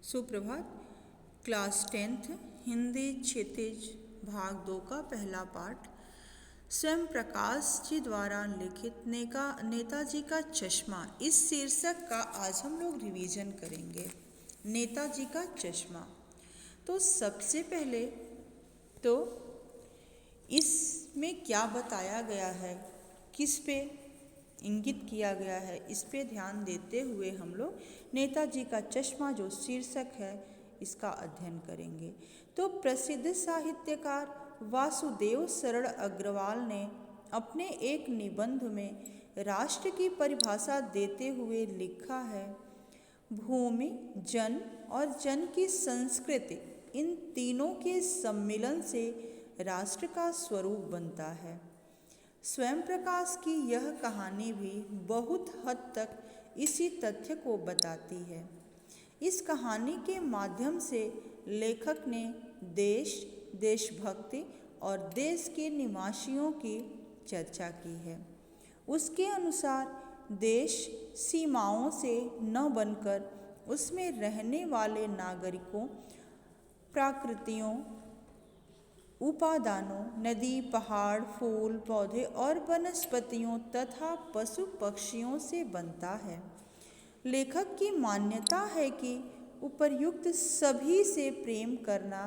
सुप्रभात। Class 10th Hindi क्षितिज भाग 2 का पहला पाठ स्वयं प्रकाश जी द्वारा लिखित नेताजी का चश्मा, इस शीर्षक का आज हम लोग रिवीजन करेंगे। नेताजी का चश्मा। तो सबसे पहले तो इसमें क्या बताया गया है, किस पे इंगित किया गया है, इस पे ध्यान देते हुए हम लोग नेताजी का चश्मा जो शीर्षक है इसका अध्ययन करेंगे। तो प्रसिद्ध साहित्यकार वासुदेव शरण अग्रवाल ने अपने एक निबंध में राष्ट्र की परिभाषा देते हुए लिखा है, भूमि, जन और जन की संस्कृति, इन तीनों के सम्मिलन से राष्ट्र का स्वरूप बनता है। स्वयं प्रकाश की यह कहानी भी बहुत हद तक इसी तथ्य को बताती है। इस कहानी के माध्यम से लेखक ने देश, देशभक्ति और देश के निवासियों की चर्चा की है। उसके अनुसार देश सीमाओं से न बनकर उसमें रहने वाले नागरिकों, प्रकृतियों, उपादानों, नदी, पहाड़, फूल, पौधे और वनस्पतियों तथा पशु पक्षियों से बनता है। लेखक की मान्यता है कि उपर्युक्त सभी से प्रेम करना,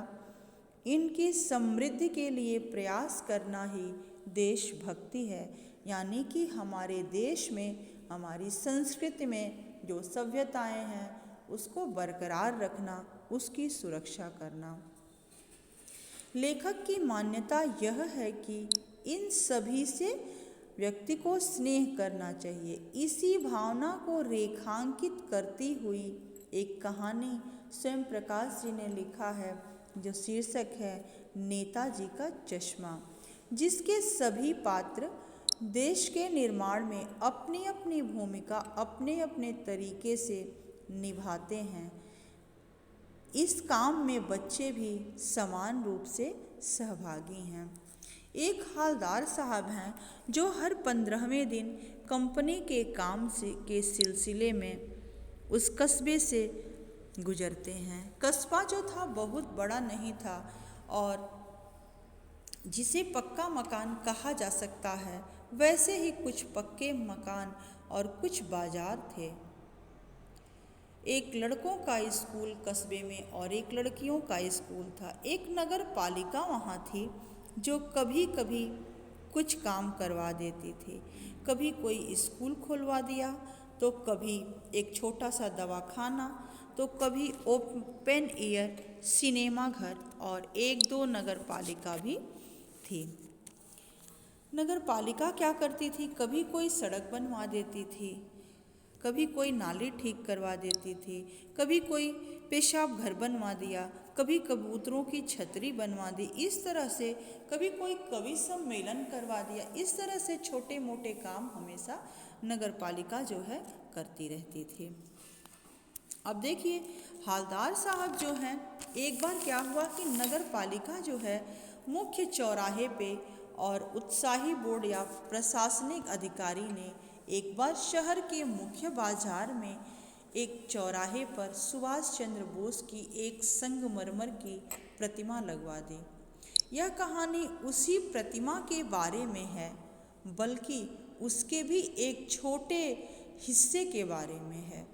इनकी समृद्धि के लिए प्रयास करना ही देशभक्ति है। यानी कि हमारे देश में, हमारी संस्कृति में जो सभ्यताएं हैं उसको बरकरार रखना, उसकी सुरक्षा करना। लेखक की मान्यता यह है कि इन सभी से व्यक्ति को स्नेह करना चाहिए। इसी भावना को रेखांकित करती हुई एक कहानी स्वयं प्रकाश जी ने लिखा है जो शीर्षक है नेताजी का चश्मा, जिसके सभी पात्र देश के निर्माण में अपनी अपनी भूमिका अपने अपने तरीके से निभाते हैं। इस काम में बच्चे भी समान रूप से सहभागी हैं। एक हालदार साहब हैं जो हर 15वें दिन कंपनी के काम के सिलसिले में उस कस्बे से गुजरते हैं। कस्बा जो था बहुत बड़ा नहीं था और जिसे पक्का मकान कहा जा सकता है, वैसे ही कुछ पक्के मकान और कुछ बाजार थे। एक लड़कों का स्कूल कस्बे में और एक लड़कियों का स्कूल था। एक नगर पालिका वहाँ थी जो कभी कभी कुछ काम करवा देती थी। कभी कोई स्कूल खुलवा दिया, तो कभी एक छोटा सा दवाखाना, तो कभी ओपन एयर सिनेमा घर और एक दो नगर पालिका भी थी। नगर पालिका क्या करती थी, कभी कोई सड़क बनवा देती थी, कभी कोई नाली ठीक करवा देती थी, कभी कोई पेशाब घर बनवा दिया, कभी कबूतरों की छतरी बनवा दी, इस तरह से कभी कोई कवि सम्मेलन करवा दिया। इस तरह से छोटे मोटे काम हमेशा नगर पालिका जो है करती रहती थी। अब देखिए हालदार साहब जो हैं, एक बार क्या हुआ कि नगर पालिका जो है मुख्य चौराहे पे और उत्साही बोर्ड या प्रशासनिक अधिकारी ने एक बार शहर के मुख्य बाजार में एक चौराहे पर सुभाष चंद्र बोस की एक संगमरमर की प्रतिमा लगवा दी। यह कहानी उसी प्रतिमा के बारे में है, बल्कि उसके भी एक छोटे हिस्से के बारे में है।